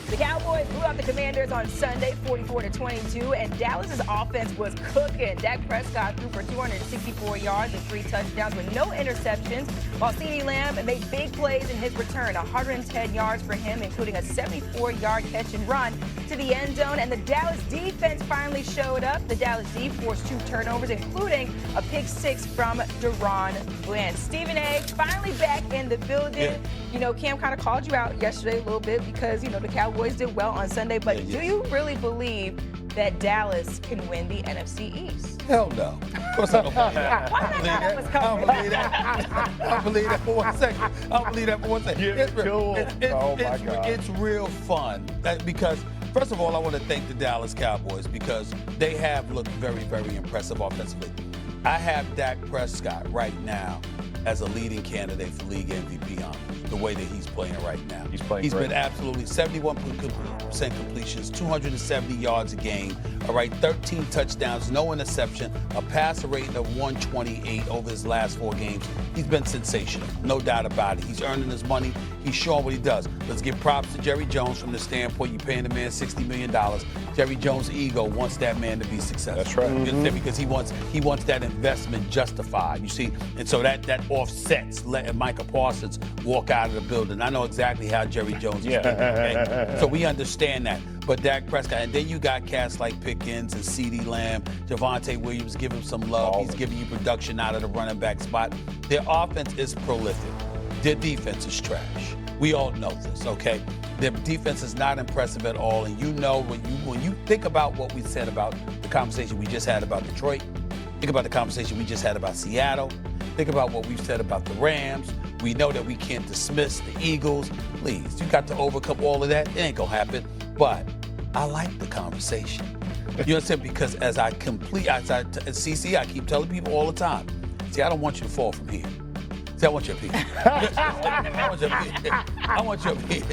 The Cowboys blew out the Commanders on Sunday, 44-22, and Dallas's offense was cooking. Dak Prescott threw for 264 yards and 3 touchdowns with no interceptions, while CeeDee Lamb made big plays in his return, 110 yards for him, including a 74-yard catch and run to the end zone. And the Dallas defense finally showed up. The Dallas D forced 2 turnovers, including a pick 6 from Deron Bland. Stephen A. finally back in the building. Yeah. You know, Cam kind of called you out yesterday a little bit because, you know, the Cowboys did well on Sunday. But do you really believe that Dallas can win the NFC East? Hell no. Of course I don't believe that. Why did I know that was coming? I don't believe that. I don't believe that for 1 second. I don't believe that for 1 second. It's real fun because, first of all, I want to thank the Dallas Cowboys because they have looked very, very impressive offensively. I have Dak Prescott right now as a leading candidate for league MVP honors, the way that he's playing right now. He's been absolutely 71% completions, 270 yards a game, all right, 13 touchdowns, no interception, a passer rating of 128 over his last 4 games. He's been sensational, no doubt about it. He's earning his money. He's showing what he does. Let's give props to Jerry Jones from the standpoint you're paying the man $60 million. Jerry Jones' ego wants that man to be successful. That's right. Mm-hmm. Because he wants that investment justified, you see. And so that offsets letting Micah Parsons walk out of the building. I know exactly how Jerry Jones is thinking, okay? So we understand that. But Dak Prescott, and then you got cats like Pickens and CeeDee Lamb, Javonte Williams, give him some love. He's giving you production out of the running back spot. Their offense is prolific. Their defense is trash. We all know this, okay? Their defense is not impressive at all. And you know, when you think about what we said about the conversation we just had about Detroit, think about the conversation we just had about Seattle, think about what we've said about the Rams. We know that we can't dismiss the Eagles. Please, you got to overcome all of that. It ain't gonna happen. But I like the conversation. You understand? Because CC, I keep telling people all the time, see, I don't want you to fall from here. See, I want you up here. I want you up here.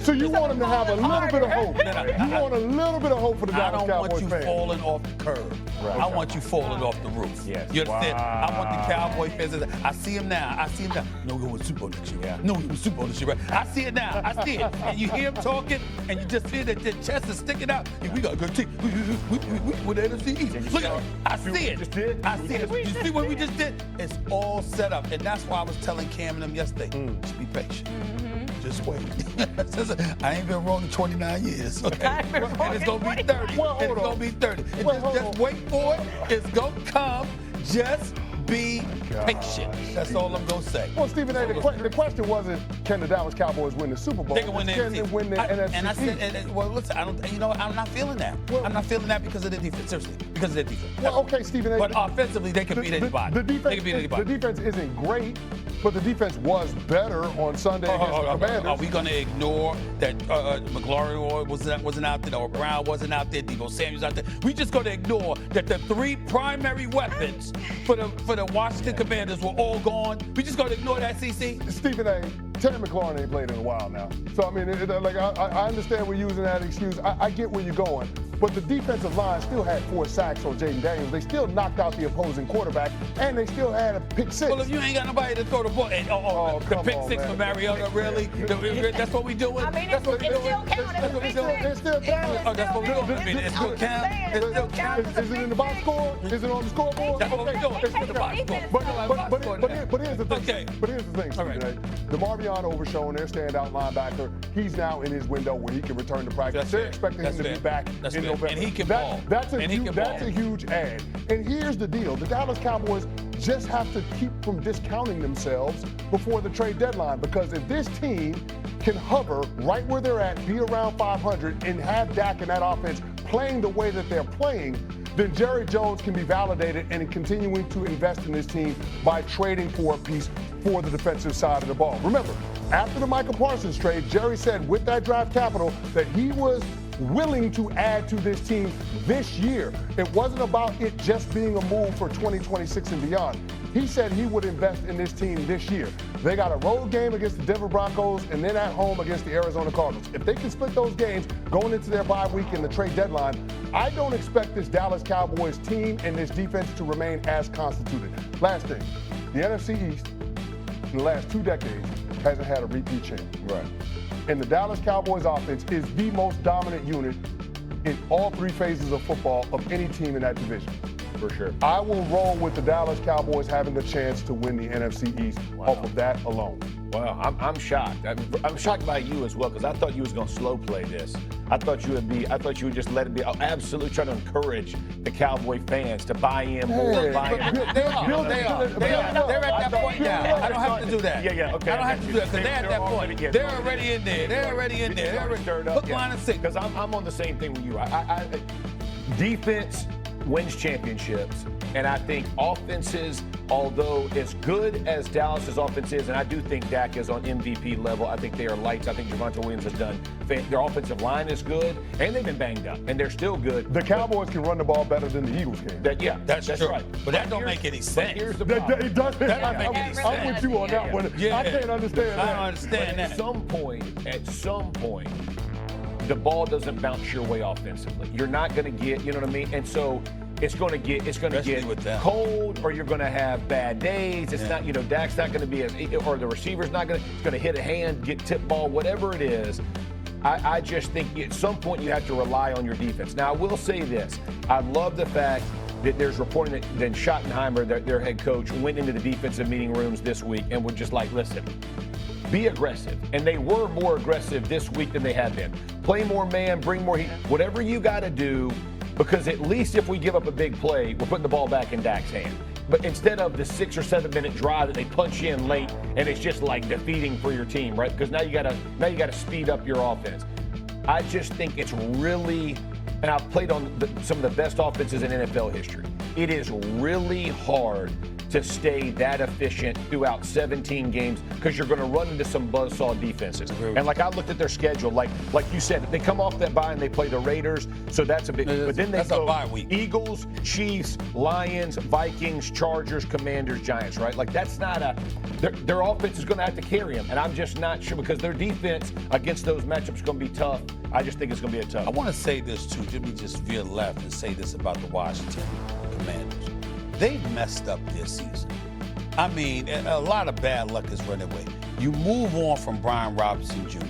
So you want him to have a little bit of hope. You want a little bit of hope for the Dallas Cowboys fans. I don't want you falling off the curb. Right. I want you falling off the roof. Yes. You understand? I want the Cowboy fans. I see him now. No, we're going to Super Bowl next year. Yeah. No, we're going to Super Bowl this year. Right? I see it now. I see it. And you hear him talking, and you just feel that their chest is sticking out. Yeah, we got a good team. We're the NFC East. Look at it. I see it. I see it. You see what we just did? It's all set up. And that's why I was telling Cam and them yesterday, just be patient. Just wait. I ain't been wrong in 29 years. Okay? And it's going to be 30. It's going to be 30. Just wait for it. It's going to come. Just be patient. That's all I'm going to say. Well, Stephen A., the question wasn't, can the Dallas Cowboys win the Super Bowl? They can win the NFC. Can they win the NFC? And I said, well, listen, I'm not feeling that. I'm not feeling that because of their defense. Seriously, because of their defense. Well, okay, Stephen A. But offensively, they can beat anybody. They can beat anybody. The defense isn't great, but the defense was better on Sunday against the Commanders. Are we going to ignore that McLaurin wasn't out there, or Brown wasn't out there, Deebo Samuel's out there? We just going to ignore that the 3 primary weapons for the Washington Commanders were all gone. We just going to ignore that, CC? Stephen A., Terry McLaurin ain't played in a while now. So, I mean, I understand we're using that excuse. I get where you're going. But the defensive line still had 4 sacks on Jayden Daniels. They still knocked out the opposing quarterback, and they still had a pick 6. Well, if you ain't got nobody to throw the ball, the pick 6 for Mariota, really? That's what we doing? I mean, it still counts. It still counts. Oh, that's what we doing? I mean, it still counts? It still counts? Is it in the box score? Is it on the scoreboard? That's what we doing. It's in the box score. But here's the thing. Okay. But here's the thing, Stephen A. DeMarvion Overshown, their standout linebacker, he's now in his window where he can return to practice. They're expecting him to be back in November. And he can ball. That's a huge add. And here's the deal. The Dallas Cowboys just have to keep from discounting themselves before the trade deadline, because if this team can hover right where they're at, be around 500, and have Dak and that offense playing the way that they're playing, then Jerry Jones can be validated and continuing to invest in this team by trading for a piece for the defensive side of the ball. Remember, after the Micah Parsons trade, Jerry said with that draft capital that he was willing to add to this team this year. It wasn't about it just being a move for 2026 and beyond. He said he would invest in this team this year. They got a road game against the Denver Broncos and then at home against the Arizona Cardinals. If they can split those games going into their bye week and the trade deadline, I don't expect this Dallas Cowboys team and this defense to remain as constituted. Last thing, the NFC East in the last 2 decades hasn't had a repeat champion. Right. And the Dallas Cowboys offense is the most dominant unit in all three phases of football of any team in that division. For sure. I will roll with the Dallas Cowboys having a chance to win the NFC East off of that alone. Wow, I'm shocked. I'm shocked by you as well because I thought you was going to slow play this. I thought you would just let it be. Absolutely trying to encourage the Cowboy fans to buy in more. They are. They're at that point now. I don't have to do that. Yeah, okay. I don't have to do that because they're at that point. They're already in there. They're already in there. They're already stirred up. hook, line, and sinker. Because I'm on the same thing with you. Defense wins championships. And I think offenses, although as good as Dallas's offense is, and I do think Dak is on MVP level, I think they are lights. I think Javonte Williams has done. Their offensive line is good, and they've been banged up, and they're still good. The Cowboys can run the ball better than the Eagles can. That's true. Right. But that don't make any sense. Here's the problem. It doesn't. That don't make any sense. I'm with you on that one. I can't understand that. I don't understand that. At some point, the ball doesn't bounce your way offensively. You're not going to get, you know what I mean? And so it's going to get cold, or you're going to have bad days. It's not, Dak's not going to be or the receiver's not going to, it's going to hit a hand, get tip ball, whatever it is. I just think at some point you have to rely on your defense. Now, I will say this. I love the fact that there's reporting that Schottenheimer, their head coach, went into the defensive meeting rooms this week and was just like, listen, be aggressive. And they were more aggressive this week than they had been. Play more man, bring more heat, whatever you got to do, because at least if we give up a big play, we're putting the ball back in Dak's hand. But instead of the 6 or 7 minute drive that they punch in late, and it's just like defeating for your team, right? Because now you gotta speed up your offense. I just think it's really, and I've played on some of the best offenses in NFL history. It is really hard to stay that efficient throughout 17 games because you're going to run into some buzzsaw defenses. And like I looked at their schedule, like you said, they come off that bye and they play the Raiders, so that's a big. But then they go a bye week. Eagles, Chiefs, Lions, Vikings, Chargers, Commanders, Giants, right? Like that's not their offense is going to have to carry them, and I'm just not sure because their defense against those matchups is going to be tough. I just think it's going to be a tough. I want to say this too. Let me just veer left and say this about the Washington Commanders. They've messed up this season. I mean, a lot of bad luck has run away. You move on from Brian Robinson Jr.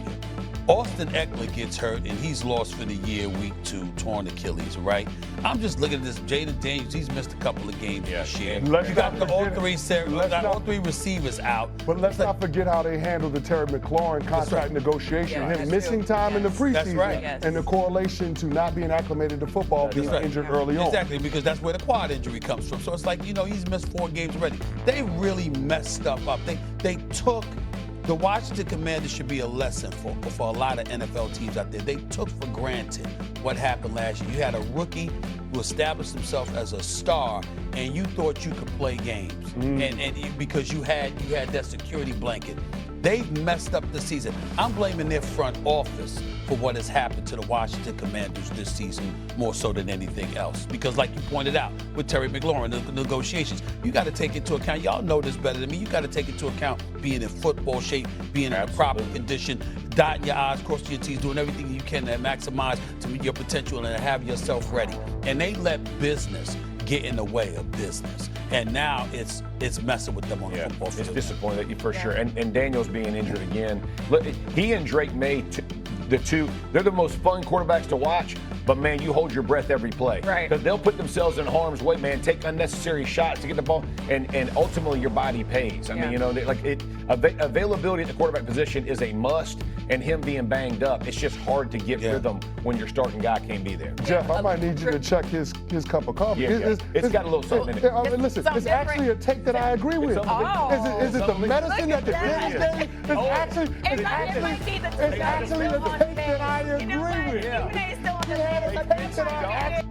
Austin Eckler gets hurt, and he's lost for the year, week 2, torn Achilles, right? I'm just looking at this. Jayden Daniels, he's missed a couple of games this year. You got all three receivers out. But let's not forget how they handled the Terry McLaurin contract negotiation. Him missing time in the preseason and the correlation to not being acclimated to football, being injured early on. Exactly, because that's where the quad injury comes from. So it's like, he's missed 4 games already. They really messed up. They took. The Washington Commanders should be a lesson for a lot of NFL teams out there. They took for granted what happened last year. You had a rookie who established himself as a star, and you thought you could play games, and because you had that security blanket. They've messed up the season. I'm blaming their front office for what has happened to the Washington Commanders this season more so than anything else. Because like you pointed out, with Terry McLaurin, the negotiations, you got to take into account, y'all know this better than me, you got to take into account being in football shape, being in a proper condition, dotting your I's, crossing your T's, doing everything you can to maximize to meet your potential and have yourself ready. And they let business get in the way of business. And now it's messing with them on the football field. It's disappointing for sure. And Daniels being injured again. Look, he and Drake May, they're the most fun quarterbacks to watch, but man, you hold your breath every play. Right. Because they'll put themselves in harm's way, man, take unnecessary shots to get the ball, and ultimately your body pays. I mean, availability at the quarterback position is a must, and him being banged up, it's just hard to get rhythm when your starting guy can't be there. Jeff, I might need you to check his cup of coffee. It's got a little something in it. I mean, listen, it's actually a take that I agree with. Is it the medicine that the kids gave? It's actually the take that I agree with. Still on the